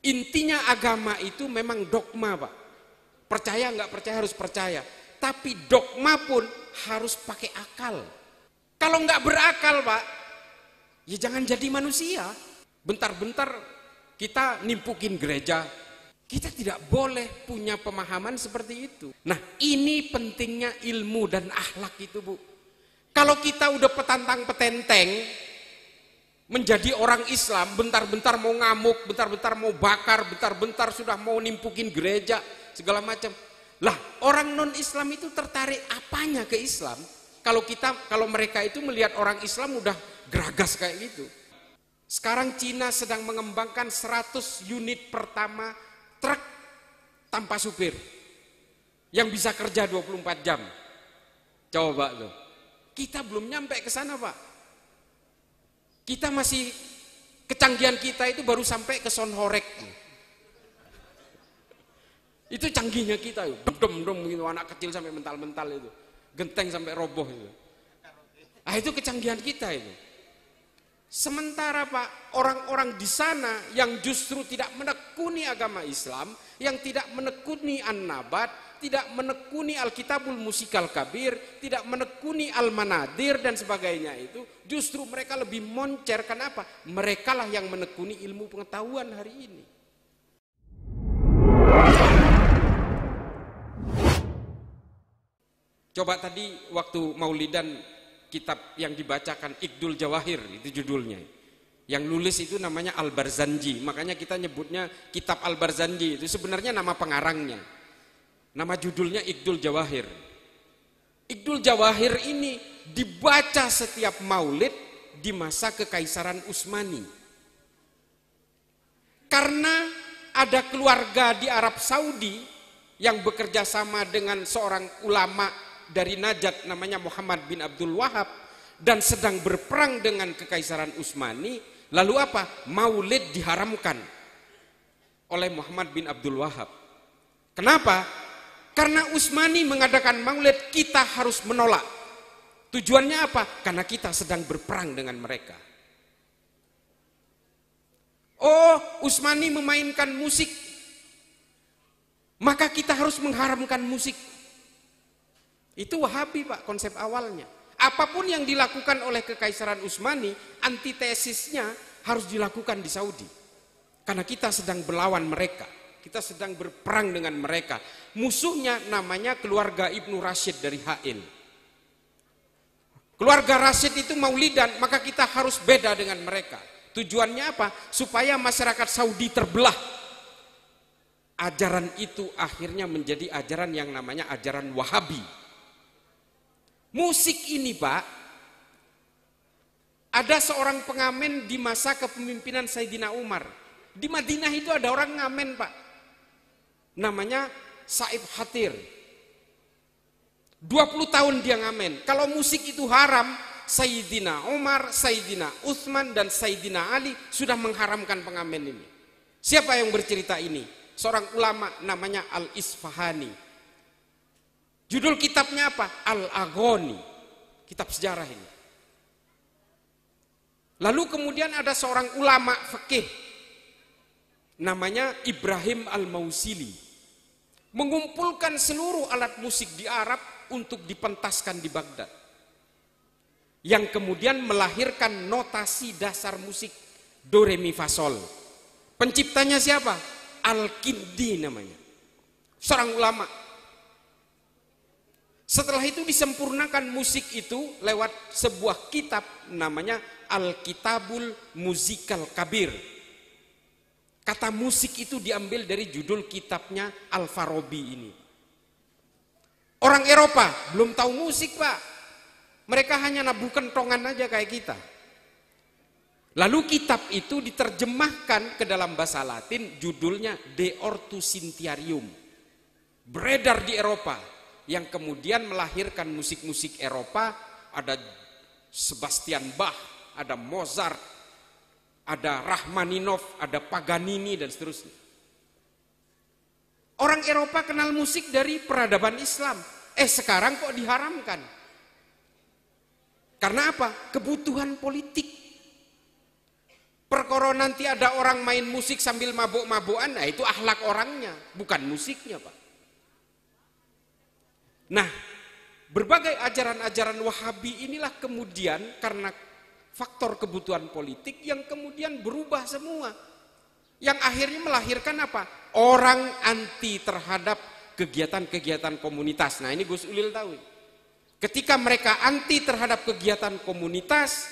Intinya agama itu memang dogma, Pak. Percaya nggak percaya harus percaya. Tapi dogma pun harus pakai akal. Kalau nggak berakal, Pak, ya jangan jadi manusia. Bentar-bentar kita nimpukin gereja. Kita tidak boleh punya pemahaman seperti itu. Nah, ini pentingnya ilmu dan akhlak itu, Bu. Kalau kita udah petantang-petenteng, menjadi orang Islam, bentar-bentar mau ngamuk, bentar-bentar mau bakar, bentar-bentar sudah mau nimpukin gereja, segala macam. Lah, orang non-Islam itu tertarik apanya ke Islam? Kalau mereka itu melihat orang Islam udah geragas kayak gitu. Sekarang Cina sedang mengembangkan 100 unit pertama truk tanpa supir yang bisa kerja 24 jam. Coba loh. Kita belum nyampe ke sana, Pak. Kita masih, kecanggihan kita itu baru sampai ke Sonhorek. Itu canggihnya kita, dem gitu, anak kecil sampai mental-mental itu, genteng sampai roboh itu. Ah, itu kecanggihan kita itu. Sementara, Pak, orang-orang di sana yang justru tidak menekuni agama Islam, yang tidak menekuni An-Nabat, tidak menekuni Alkitabul Musikal Kabir, tidak menekuni Al-Manadir dan sebagainya itu, justru mereka lebih moncer. Kenapa? Mereka lah yang menekuni ilmu pengetahuan hari ini. Coba tadi waktu Maulidan, kitab yang dibacakan Iqdul Jawahir, itu judulnya. Yang nulis itu namanya Al-Barzanji, makanya kita nyebutnya kitab Al-Barzanji, itu sebenarnya nama pengarangnya. Nama judulnya Iqdul Jawahir. Iqdul Jawahir ini dibaca setiap Maulid di masa Kekaisaran Utsmani. Karena ada keluarga di Arab Saudi yang bekerja sama dengan seorang ulama dari Najd namanya Muhammad bin Abdul Wahab dan sedang berperang dengan Kekaisaran Utsmani. Lalu apa? Maulid diharamkan oleh Muhammad bin Abdul Wahab. Kenapa? Karena Utsmani mengadakan maulid, kita harus menolak. Tujuannya apa? Karena kita sedang berperang dengan mereka. Oh, Utsmani memainkan musik, maka kita harus mengharamkan musik. Itu Wahabi, Pak, konsep awalnya. Apapun yang dilakukan oleh Kekaisaran Utsmani, antitesisnya harus dilakukan di Saudi. Karena kita sedang berlawan mereka. Kita sedang berperang dengan mereka. Musuhnya namanya keluarga Ibnu Rashid dari Ha'il. Keluarga Rashid itu maulidan, maka kita harus beda dengan mereka. Tujuannya apa? Supaya masyarakat Saudi terbelah. Ajaran itu akhirnya menjadi ajaran yang namanya ajaran Wahabi. Musik ini, Pak, ada seorang pengamen di masa kepemimpinan Sayyidina Umar. Di Madinah itu ada orang ngamen, Pak. Namanya Saib Hatir. 20 tahun dia ngamen. Kalau musik itu haram, Sayyidina Umar, Sayyidina Utsman dan Sayyidina Ali sudah mengharamkan pengamen ini. Siapa yang bercerita ini? Seorang ulama namanya Al-Isfahani. Judul kitabnya apa? Al-Aghani. Kitab sejarah ini. Lalu kemudian ada seorang ulama fikih namanya Ibrahim Al-Mausili. Mengumpulkan seluruh alat musik di Arab untuk dipentaskan di Baghdad. Yang kemudian melahirkan notasi dasar musik do re mi fa sol. Penciptanya siapa? Al-Kindi namanya. Seorang ulama. Setelah itu disempurnakan musik itu lewat sebuah kitab namanya Al-Kitabul Musikal Kabir. Kata musik itu diambil dari judul kitabnya Al-Farabi ini. Orang Eropa belum tahu musik, Pak. Mereka hanya nabuh kentongan aja kayak kita. Lalu kitab itu diterjemahkan ke dalam bahasa Latin, judulnya De Ortu Sintiarium. Beredar di Eropa, yang kemudian melahirkan musik-musik Eropa. Ada Sebastian Bach, ada Mozart, ada Rachmaninov, ada Paganini dan seterusnya. Orang Eropa kenal musik dari peradaban Islam. Sekarang kok diharamkan? Karena apa? Kebutuhan politik. Perkara nanti ada orang main musik sambil mabuk-mabukan, nah itu akhlak orangnya, bukan musiknya, Pak. Nah, berbagai ajaran-ajaran Wahabi inilah kemudian karena faktor kebutuhan politik yang kemudian berubah semua. Yang akhirnya melahirkan apa? Orang anti terhadap kegiatan-kegiatan komunitas. Nah, ini Gus Ulil tahu. Ketika mereka anti terhadap kegiatan komunitas,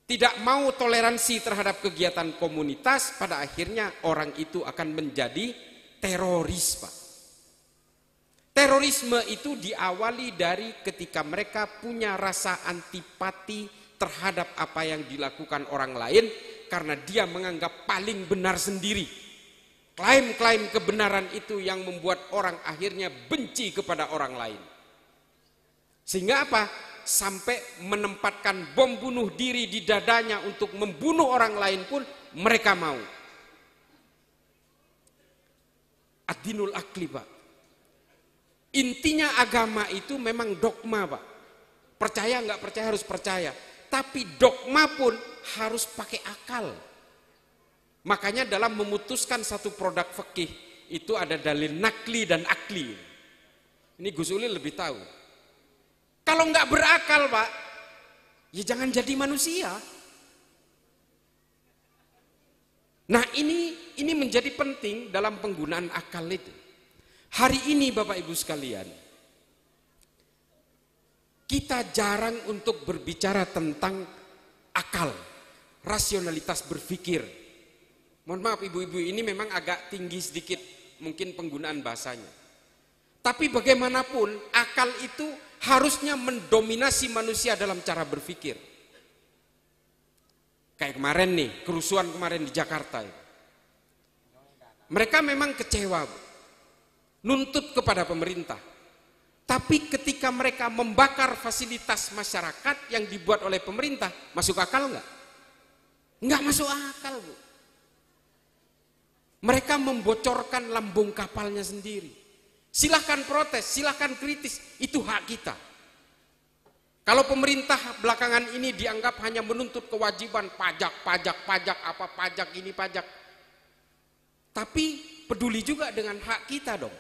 tidak mau toleransi terhadap kegiatan komunitas, pada akhirnya orang itu akan menjadi teroris, Pak. Terorisme itu diawali dari ketika mereka punya rasa antipati terhadap apa yang dilakukan orang lain karena dia menganggap paling benar sendiri. Klaim-klaim kebenaran itu yang membuat orang akhirnya benci kepada orang lain. Sehingga apa? Sampai menempatkan bom bunuh diri di dadanya untuk membunuh orang lain pun mereka mau. Ad-dinul akli, Pak. Intinya agama itu memang dogma, Pak. Percaya nggak percaya harus percaya. Tapi dogma pun harus pakai akal. Makanya dalam memutuskan satu produk fikih itu ada dalil nakli dan akli. Ini Gus Ulil lebih tahu. Kalau nggak berakal, Pak, ya jangan jadi manusia. Nah, ini menjadi penting dalam penggunaan akal itu. Hari ini Bapak Ibu sekalian, kita jarang untuk berbicara tentang akal, rasionalitas berpikir. Mohon maaf ibu-ibu, ini memang agak tinggi sedikit mungkin penggunaan bahasanya. Tapi bagaimanapun akal itu harusnya mendominasi manusia dalam cara berpikir. Kayak kemarin nih, kerusuhan kemarin di Jakarta. Mereka memang kecewa, nuntut kepada pemerintah. Tapi ketika mereka membakar fasilitas masyarakat yang dibuat oleh pemerintah, masuk akal enggak? Enggak masuk akal, Bu. Mereka membocorkan lambung kapalnya sendiri. Silahkan protes, silahkan kritis, itu hak kita. Kalau pemerintah belakangan ini dianggap hanya menuntut kewajiban pajak, apa pajak ini pajak. Tapi peduli juga dengan hak kita dong.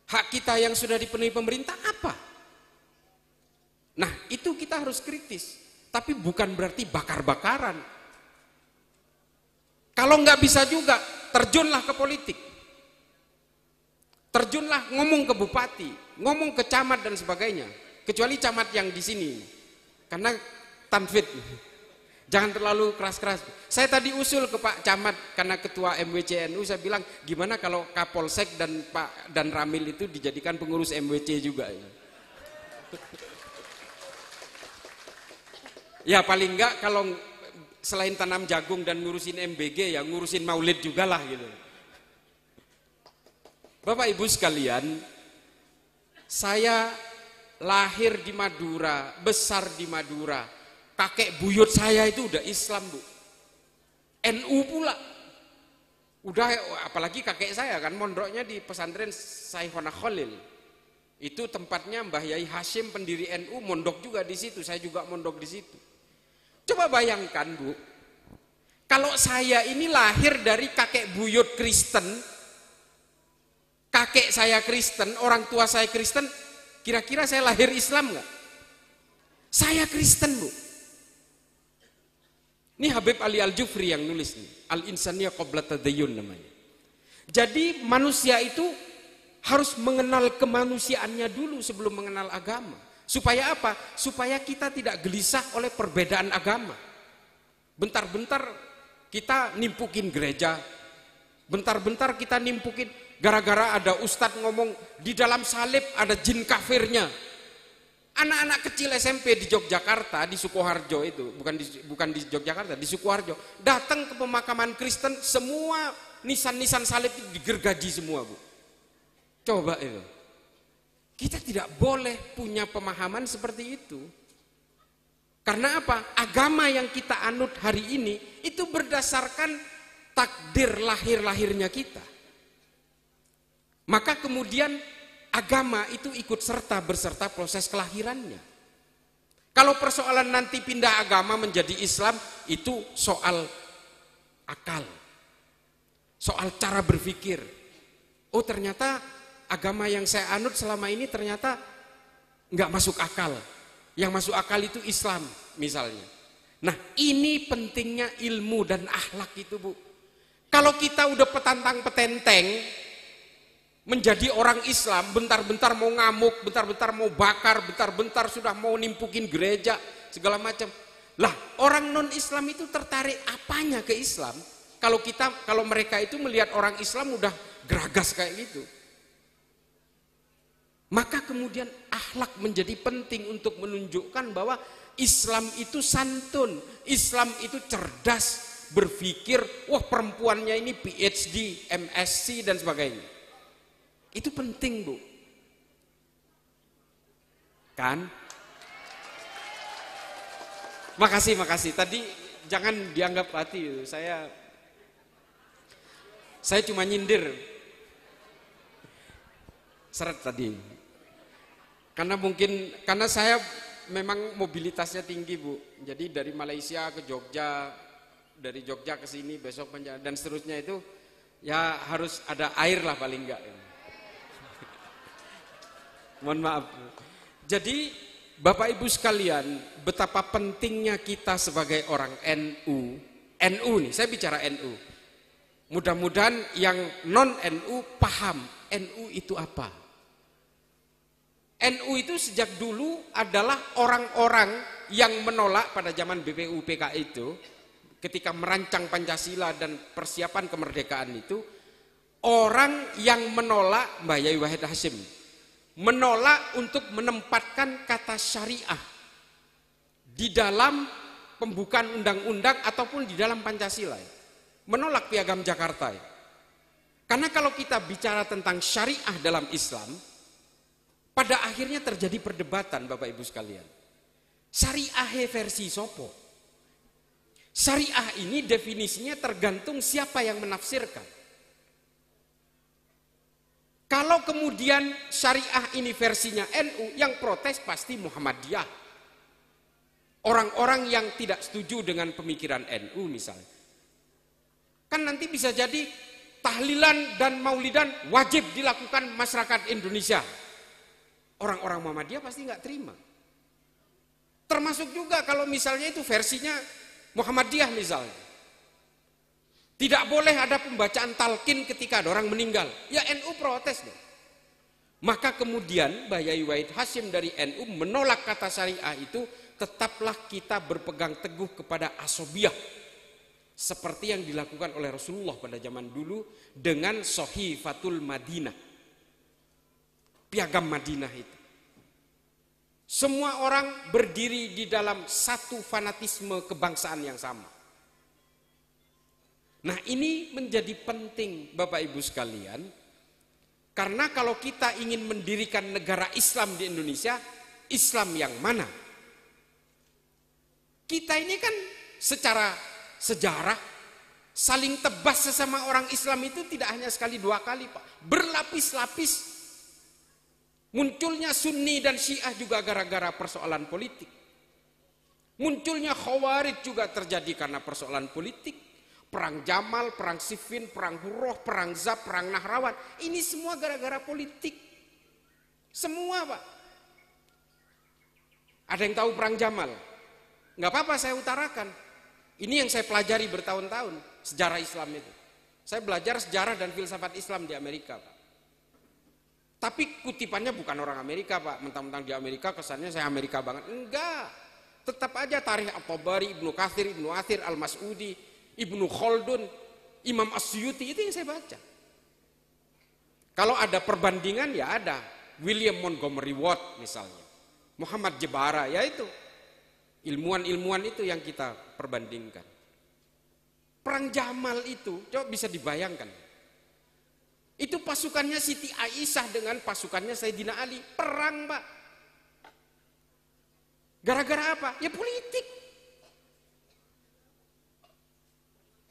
Hak kita yang sudah dipenuhi pemerintah apa? Nah, itu kita harus kritis. Tapi bukan berarti bakar-bakaran. Kalau nggak bisa juga, terjunlah ke politik. Terjunlah ngomong ke bupati, ngomong ke camat dan sebagainya. Kecuali camat yang di sini. Karena tanfid. Jangan terlalu keras-keras. Saya tadi usul ke Pak Camat karena ketua MWCNU, saya bilang gimana kalau Kapolsek dan Pak dan Ramil itu dijadikan pengurus MWC juga. Ya paling enggak kalau selain tanam jagung dan ngurusin MBG ya ngurusin maulid juga lah gitu. Bapak Ibu sekalian, saya lahir di Madura, besar di Madura. Kakek buyut saya itu udah Islam, Bu. NU pula. Udah, apalagi kakek saya kan mondoknya di pesantren Saihona Khalil. Itu tempatnya Mbah Yai Hashim pendiri NU, mondok juga di situ. Saya juga mondok di situ. Coba bayangkan, Bu. Kalau saya ini lahir dari kakek buyut Kristen, kakek saya Kristen, orang tua saya Kristen, kira-kira saya lahir Islam nggak? Saya Kristen, Bu. Ini Habib Ali Al-Jufri yang nulis nih, Al-Insaniyah Qabla Tadayyun namanya. Jadi manusia itu harus mengenal kemanusiaannya dulu sebelum mengenal agama. Supaya apa? Supaya kita tidak gelisah oleh perbedaan agama. Bentar-bentar kita nimpukin gereja, bentar-bentar kita nimpukin gara-gara ada ustadz ngomong di dalam salib ada jin kafirnya. Anak-anak kecil SMP di Yogyakarta, di Sukoharjo itu, bukan di Yogyakarta, di Sukoharjo, datang ke pemakaman Kristen, semua nisan-nisan salib itu digergaji semua, Bu. Coba itu. Kita tidak boleh punya pemahaman seperti itu. Karena apa? Agama yang kita anut hari ini itu berdasarkan takdir lahir-lahirnya kita. Maka kemudian agama itu ikut serta berserta proses kelahirannya. Kalau persoalan nanti pindah agama menjadi Islam, itu soal akal, soal cara berpikir. Oh ternyata agama yang saya anut selama ini ternyata nggak masuk akal. Yang masuk akal itu Islam misalnya. Nah ini pentingnya ilmu dan akhlak itu Bu. Kalau kita udah petantang petenteng, menjadi orang Islam, bentar-bentar mau ngamuk, bentar-bentar mau bakar, bentar-bentar sudah mau nimpukin gereja, segala macam. Lah, orang non-Islam itu tertarik apanya ke Islam? Kalau mereka itu melihat orang Islam udah geragas kayak gitu. Maka kemudian akhlak menjadi penting untuk menunjukkan bahwa Islam itu santun, Islam itu cerdas, berpikir, wah perempuannya ini PhD, MSc dan sebagainya. Itu penting Bu. Kan? Makasih. Tadi jangan dianggap hati. Saya cuma nyindir. Seret tadi. Karena saya memang mobilitasnya tinggi Bu. Jadi dari Malaysia ke Jogja, dari Jogja ke sini, besok dan seterusnya itu ya harus ada air lah paling enggak. Mohon maaf. Jadi Bapak Ibu sekalian, betapa pentingnya kita sebagai orang NU nih, saya bicara NU. Mudah-mudahan yang non NU paham NU itu apa. NU itu sejak dulu adalah orang-orang yang menolak pada zaman BPUPK itu, ketika merancang Pancasila dan persiapan kemerdekaan itu, orang yang menolak Mbah Yai Wahid Hasyim, menolak untuk menempatkan kata syariah di dalam pembukaan undang-undang ataupun di dalam Pancasila. Menolak Piagam Jakarta. Karena kalau kita bicara tentang syariah dalam Islam, pada akhirnya terjadi perdebatan Bapak Ibu sekalian. Syariah versi sopo? Syariah ini definisinya tergantung siapa yang menafsirkan. Kalau kemudian syariah ini versinya NU, yang protes pasti Muhammadiyah. Orang-orang yang tidak setuju dengan pemikiran NU misalnya. Kan nanti bisa jadi tahlilan dan maulidan wajib dilakukan masyarakat Indonesia. Orang-orang Muhammadiyah pasti nggak terima. Termasuk juga kalau misalnya itu versinya Muhammadiyah misalnya. Tidak boleh ada pembacaan talqin ketika ada orang meninggal. Ya NU protes dong. Maka kemudian Mbah Yai Wahid Hasyim dari NU menolak kata syariah itu, tetaplah kita berpegang teguh kepada asobiyah. Seperti yang dilakukan oleh Rasulullah pada zaman dulu dengan Sahifatul Madinah. Piagam Madinah itu. Semua orang berdiri di dalam satu fanatisme kebangsaan yang sama. Nah ini menjadi penting Bapak Ibu sekalian, karena kalau kita ingin mendirikan negara Islam di Indonesia, Islam yang mana? Kita ini kan secara sejarah saling tebas sesama orang Islam itu tidak hanya sekali dua kali Pak, berlapis-lapis. Munculnya Sunni dan Syiah juga gara-gara persoalan politik. Munculnya Khawarij juga terjadi karena persoalan politik. Perang Jamal, perang Siffin, perang Hurrah, perang Zab, perang Nahrawan. Ini semua gara-gara politik. Semua Pak. Ada yang tahu perang Jamal? Nggak apa-apa saya utarakan. Ini yang saya pelajari bertahun-tahun, sejarah Islam itu. Saya belajar sejarah dan filsafat Islam di Amerika Pak. Tapi kutipannya bukan orang Amerika Pak. Mentang-mentang di Amerika kesannya saya Amerika banget. Enggak. Tetap aja Tarikh At-Tabari, Ibnu Katsir, Ibnu Athir, Al-Mas'udi, Ibnu Khaldun, Imam As-Suyuti, itu yang saya baca. Kalau ada perbandingan ya ada. William Montgomery Watt misalnya. Muhammad Jebara, ya itu. Ilmuwan-ilmuwan itu yang kita perbandingkan. Perang Jamal itu, coba bisa dibayangkan. Itu pasukannya Siti Aisyah dengan pasukannya Sayyidina Ali. Perang Pak. Gara-gara apa? Ya politik.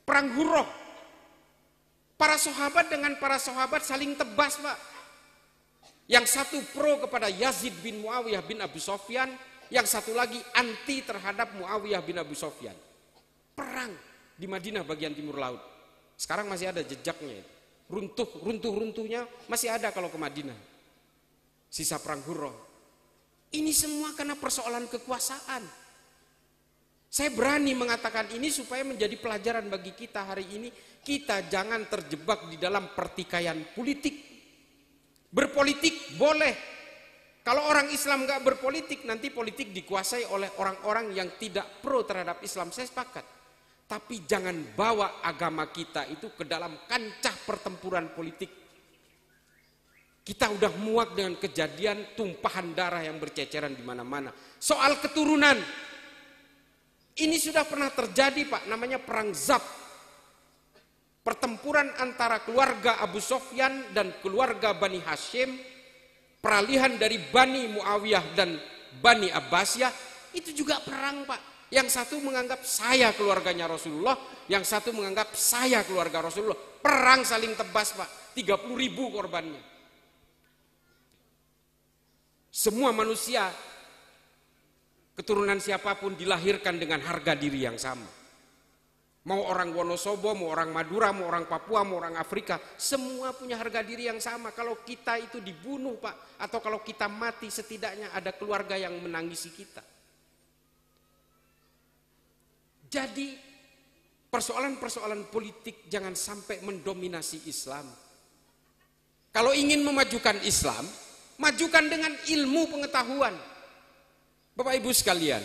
Perang Hurrah. Para sahabat dengan para sahabat saling tebas Pak. Yang satu pro kepada Yazid bin Muawiyah bin Abu Sofyan. yang satu lagi anti terhadap Muawiyah bin Abu Sufyan. Perang di Madinah bagian timur laut. Sekarang masih ada jejaknya itu. Runtuh-runtuhnya masih ada kalau ke Madinah. Sisa perang Hurrah. Ini semua karena persoalan kekuasaan. Saya berani mengatakan ini supaya menjadi pelajaran bagi kita hari ini. Kita jangan terjebak di dalam pertikaian politik. Berpolitik boleh. Kalau orang Islam nggak berpolitik, nanti politik dikuasai oleh orang-orang yang tidak pro terhadap Islam. Saya sepakat. Tapi jangan bawa agama kita itu ke dalam kancah pertempuran politik. Kita udah muak dengan kejadian tumpahan darah yang berceceran di mana-mana. Soal keturunan. Ini sudah pernah terjadi Pak, namanya perang Zab. Pertempuran antara keluarga Abu Sufyan dan keluarga Bani Hashim. Peralihan dari Bani Muawiyah dan Bani Abbasiyah. Itu juga perang Pak. Yang satu menganggap saya keluarganya Rasulullah. Yang satu menganggap saya keluarga Rasulullah. Perang saling tebas Pak. 30.000 korbannya. Semua manusia keturunan siapapun dilahirkan dengan harga diri yang sama. Mau orang Wonosobo, mau orang Madura, mau orang Papua, mau orang Afrika, semua punya harga diri yang sama. Kalau kita itu dibunuh Pak, atau kalau kita mati, setidaknya ada keluarga yang menangisi kita. Jadi persoalan-persoalan politik jangan sampai mendominasi Islam. Kalau ingin memajukan Islam, majukan dengan ilmu pengetahuan. Bapak Ibu sekalian,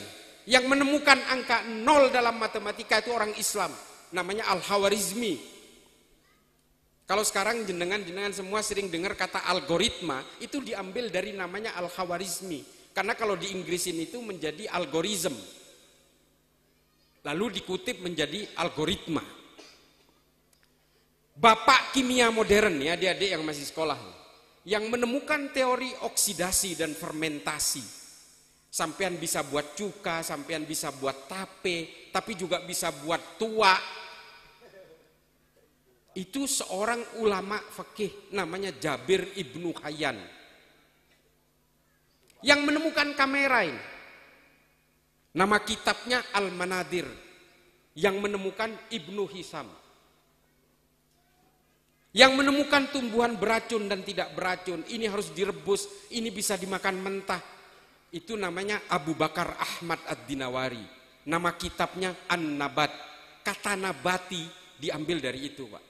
yang menemukan angka 0 dalam matematika itu orang Islam, namanya Al-Khawarizmi. Kalau sekarang jenengan semua sering dengar kata algoritma, itu diambil dari namanya Al-Khawarizmi. Karena kalau di Inggrisin itu menjadi algorithm. Lalu dikutip menjadi algoritma. Bapak kimia modern ya, adik-adik yang masih sekolah, yang menemukan teori oksidasi dan fermentasi. Sampean bisa buat cuka, sampean bisa buat tape, tapi juga bisa buat tua. Itu seorang ulama fikih namanya Jabir Ibnu Hayyan. Yang menemukan kamera ini. Nama kitabnya Al-Manadir. Yang menemukan Ibnu Hisam. Yang menemukan tumbuhan beracun dan tidak beracun. Ini harus direbus, ini bisa dimakan mentah. Itu namanya Abu Bakar Ahmad Ad-Dinawari. Nama kitabnya An-Nabat. Kata nabati diambil dari itu Pak.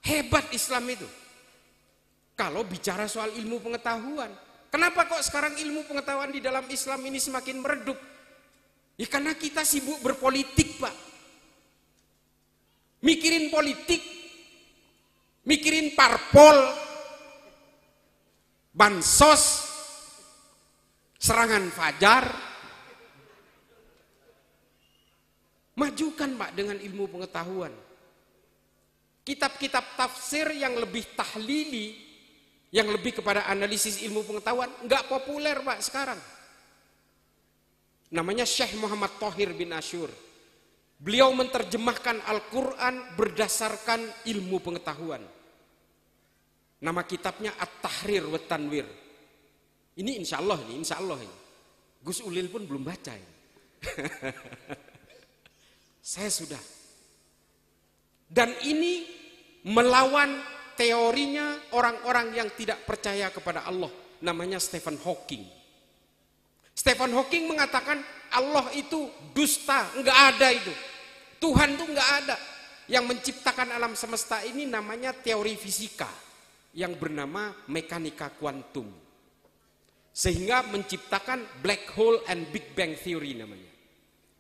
Hebat Islam itu. Kalau bicara soal ilmu pengetahuan. Kenapa kok sekarang ilmu pengetahuan di dalam Islam ini semakin meredup? Ya karena kita sibuk berpolitik Pak. Mikirin politik. Mikirin parpol. Bansos. Serangan fajar. Majukan Pak dengan ilmu pengetahuan. Kitab-kitab tafsir yang lebih tahlili, yang lebih kepada analisis ilmu pengetahuan, nggak populer Pak sekarang. Namanya Syekh Muhammad Thohir bin Asyur. Beliau menerjemahkan Al-Quran berdasarkan ilmu pengetahuan. Nama kitabnya At-Tahrir wa Tanwir. Ini insya Allah ini. Gus Ulil pun belum baca ini. Saya sudah. Dan ini melawan teorinya orang-orang yang tidak percaya kepada Allah. Namanya Stephen Hawking. Stephen Hawking mengatakan Allah itu dusta, enggak ada itu. Tuhan itu enggak ada. Yang menciptakan alam semesta ini namanya teori fisika yang bernama mekanika kuantum. Sehingga menciptakan black hole and Big Bang theory namanya.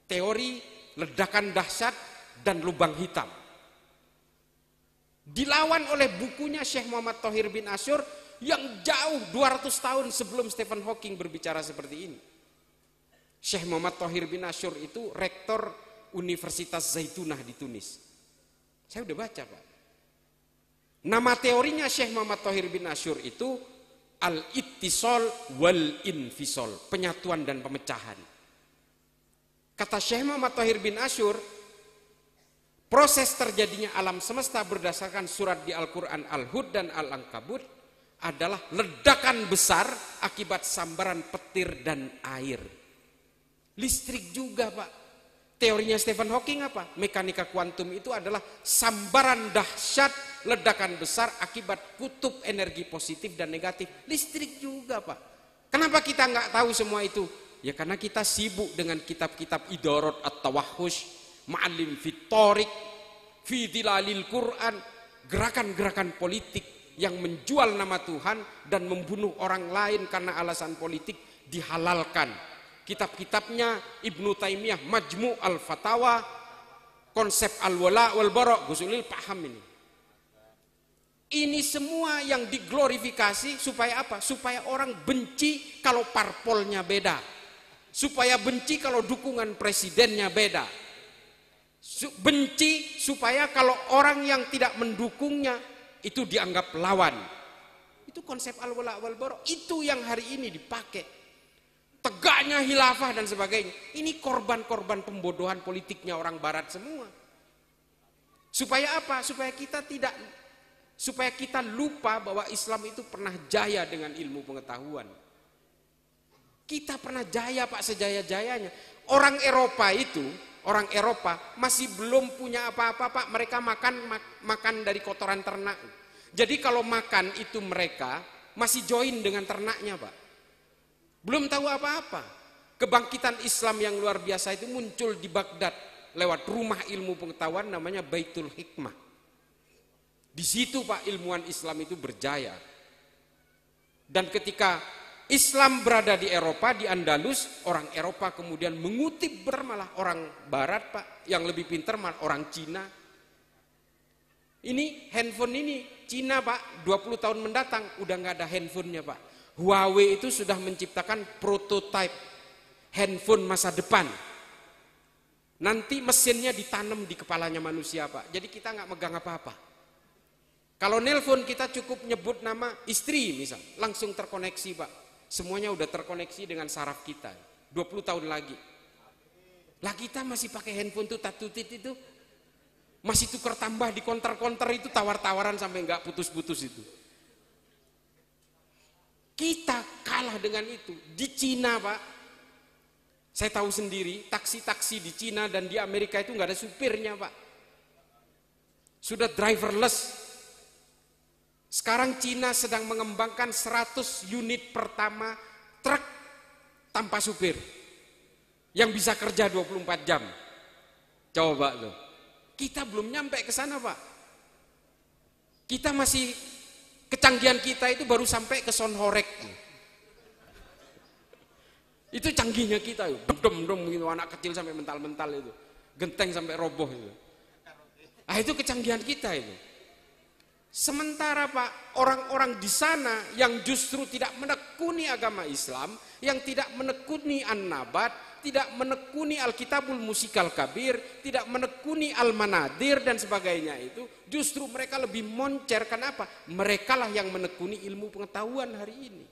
Teori ledakan dahsyat dan lubang hitam. Dilawan oleh bukunya Syekh Muhammad Thohir bin Asyur yang jauh 200 tahun sebelum Stephen Hawking berbicara seperti ini. Syekh Muhammad Thohir bin Asyur itu rektor Universitas Zaitunah di Tunis. Saya udah baca Pak. Nama teorinya Syekh Muhammad Thohir bin Asyur itu Al-Ittisal wal-Infisal, penyatuan dan pemecahan. Kata Syekh Muhammad Thohir bin Asyur, proses terjadinya alam semesta berdasarkan surat di Al-Quran Al-Hud dan Al-Ankabut adalah ledakan besar akibat sambaran petir dan air. Listrik juga, Pak. Teorinya Stephen Hawking apa? Mekanika kuantum itu adalah sambaran dahsyat, ledakan besar akibat kutub energi positif dan negatif. Listrik juga, Pak. Kenapa kita nggak tahu semua itu? Ya karena kita sibuk dengan kitab-kitab Idorot at-Tawahhush, Ma'alim Fitorik, Fi Dilalil Quran, gerakan-gerakan politik yang menjual nama Tuhan dan membunuh orang lain karena alasan politik dihalalkan. Kitab-kitabnya Ibnu Taimiyah, Majmu' al-Fatawa, konsep al-wala wal bara, Ghazulil paham ini. Ini semua yang diglorifikasi supaya apa? Supaya orang benci kalau parpolnya beda. Supaya benci kalau dukungan presidennya beda. Benci supaya kalau orang yang tidak mendukungnya itu dianggap lawan. Itu konsep al-wala wal bara. Itu yang hari ini dipakai. Tegaknya khilafah dan sebagainya. Ini korban-korban pembodohan politiknya orang barat semua. Supaya apa? Supaya kita lupa bahwa Islam itu pernah jaya dengan ilmu pengetahuan. Kita pernah jaya, Pak, sejaya-jayanya. Orang Eropa masih belum punya apa-apa, Pak. Mereka makan dari kotoran ternak. Jadi kalau makan itu mereka masih join dengan ternaknya, Pak. Belum tahu apa-apa. Kebangkitan Islam yang luar biasa itu muncul di Baghdad lewat rumah ilmu pengetahuan namanya Baitul Hikmah. Di situ, Pak, ilmuwan Islam itu berjaya. Dan ketika Islam berada di Eropa, di Andalus, orang Eropa kemudian mengutip malah orang Barat, Pak, yang lebih pintar malah orang Cina. Ini handphone ini Cina, Pak, 20 tahun mendatang udah nggak ada handphonenya, Pak. Huawei itu sudah menciptakan prototipe handphone masa depan. Nanti mesinnya ditanam di kepalanya manusia, Pak. Jadi kita nggak megang apa-apa. Kalau nelpon kita cukup nyebut nama istri misal, langsung terkoneksi, Pak. Semuanya udah terkoneksi dengan saraf kita. 20 tahun lagi. Lah kita masih pakai handphone tuh tatutit itu. Masih tukar tambah di konter-konter itu, tawar-tawaran sampai nggak putus-putus itu. Kita kalah dengan itu. Di Cina, Pak, saya tahu sendiri, taksi-taksi di Cina dan di Amerika itu nggak ada supirnya, Pak. Sudah driverless. Sekarang Cina sedang mengembangkan 100 unit pertama truk tanpa supir. Yang bisa kerja 24 jam. Coba tuh. Kita belum nyampe ke sana, Pak. Kita masih, kecanggihan kita itu baru sampai ke Sonhorek. Itu canggihnya kita, dem-dem gitu, anak kecil sampai mental-mental itu. Genteng sampai roboh itu. Ah, itu kecanggihan kita itu. Sementara, Pak, orang-orang di sana yang justru tidak menekuni agama Islam, yang tidak menekuni An-Nabat, tidak menekuni Alkitabul Musikal Kabir, tidak menekuni Al-Manadir dan sebagainya itu, justru mereka lebih moncer. Kenapa? Merekalah yang menekuni ilmu pengetahuan hari ini.